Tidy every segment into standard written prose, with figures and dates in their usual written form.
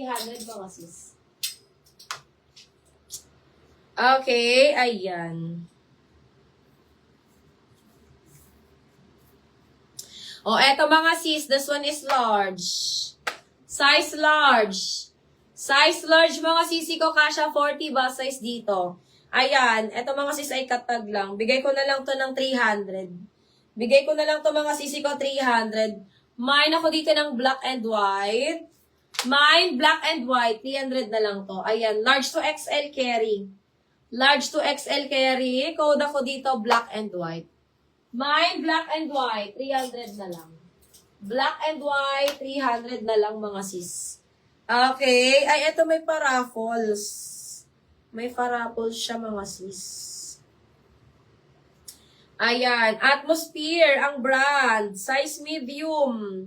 300 mga sis. Okay, ayan. Oh, eto mga sis, this one is large. Size large. Size large mga sisi ko, kasha 40 ba size dito. Ayan, eto mga sis ay katag lang. Bigay ko na lang to ng 300. Bigay ko na lang to mga sisi ko 300. Mine ako dito ng black and white. Mine, black and white, 300 na lang to. Ayan, large to XL carry. Large to XL carry. Code ako dito, black and white. Mine, black and white, 300 na lang. Black and white, 300 na lang mga sis. Okay. Ay, eto may paraffles. May paraffles siya mga sis. Ayan. Atmosphere, ang brand. Size medium.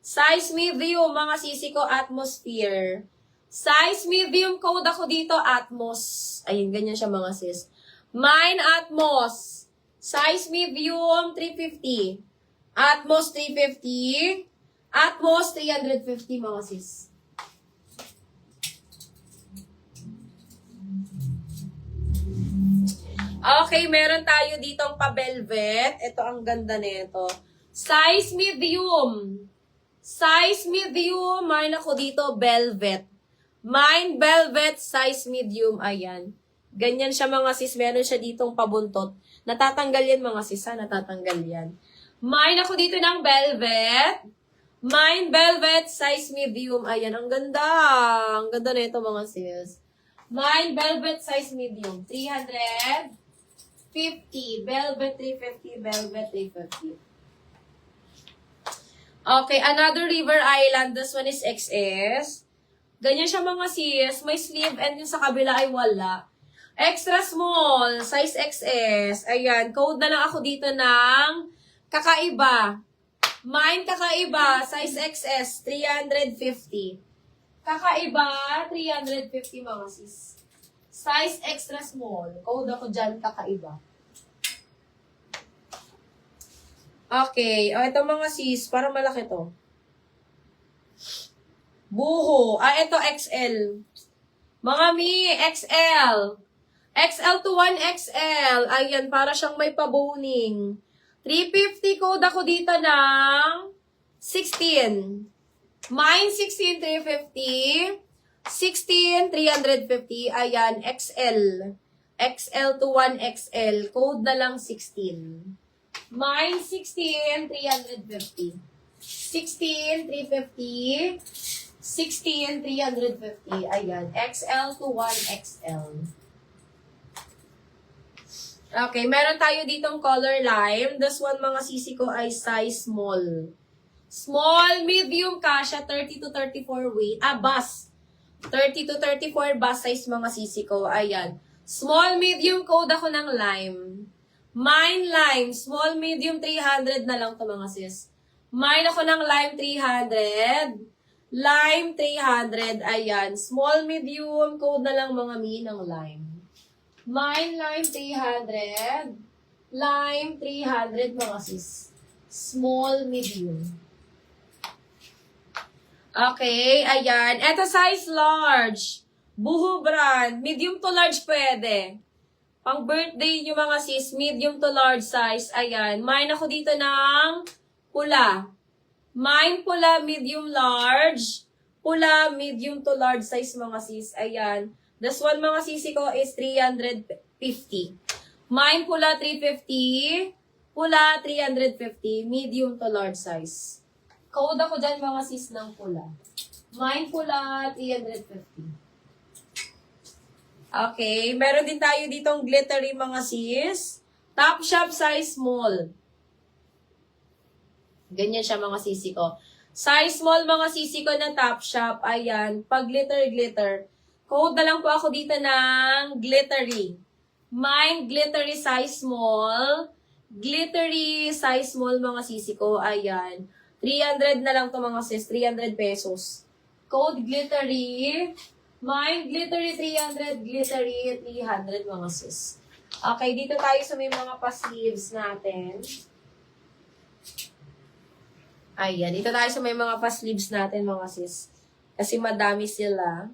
Size medium, mga sisi ko, Atmosphere. Size medium, code ako dito, Atmos. Ayun, ganyan siya mga sis. Mine, Atmos. Size medium, 350. Atmos, 350. Atmos, 350 mga sis. Okay, meron tayo ditong pa-velvet. Ito ang ganda nito. Size medium. Size medium. Mine ako dito, velvet. Mine, velvet, size medium. Ayan. Ganyan siya mga sis. Meron siya ditong pabuntot. Natatanggal yan mga sis ha. Natatanggal yan. Mine ako dito ng velvet. Mine, velvet, size medium. Ayan, ang ganda. Ang ganda na ito mga sis. Mine, velvet, size medium. 350. Velvet, 350. Velvet, 350. Okay, another River Island. This one is XS. Ganyan siya mga sis. May sleeve and yung sa kabila ay wala. Extra small, size XS. Ayan, code na lang ako dito ng kakaiba. Mine kakaiba, size XS, 350. Kakaiba, 350 mga sis. Size extra small. Code ako dyan, kakaiba. Okay, o ito mga sis, parang malaki to. Buho. Ah, ito XL. Mga mi, XL. XL to 1XL. Ayan, para siyang may paboning. 350 code ako dito ng 16. Mine 16, 350. 16, 350. Ayan, XL. XL to 1XL. Code na lang 16. Mine 16, 350. 16, 350. 16, 350. Ayan, XL to 1XL. Okay, meron tayo ditong color lime. This one, mga sisi ko, ay size small. Small, medium, kasha, 30 to 34 weight. Ah, bus. 30 to 34 bus size, mga sisi ko. Ayan. Small, medium, code ako ng lime. Mine, lime. Small, medium, 300 na lang to mga sis. Mine ako ng lime, 300. Lime, 300. Ayan. Small, medium, code na lang mga mi ng lime. Mine, lime, 300. Lime, 300 mga sis. Small, medium. Okay, ayan. Ito size large. Buho brand. Medium to large pwede. Pang birthday nyo mga sis, medium to large size. Ayan. Mine ako dito ng pula. Mine pula, medium large. Pula, medium to large size mga sis. Ayan. This one mga sisi ko is 350. Mine pula 350. Pula 350. Medium to large size. Code ako dyan mga sis ng pula. Mine pula 350. Okay. Meron din tayo ditong glittery mga sis. Top shop size small. Ganyan siya mga sisi ko. Size small mga sisi ko na top shop. Ayan. Pag glitter. Code na lang po ako dito ng glittery. Mine, glittery size small. Glittery size small mga sisi ko. Ayan. 300 na lang to mga sis. 300 pesos. Code glittery. Mine, glittery 300. Glittery 300 mga sis. Okay, dito tayo sa may mga pa-sleeves natin. Ayan, dito tayo sa may mga pa-sleeves natin mga sis. Kasi madami sila.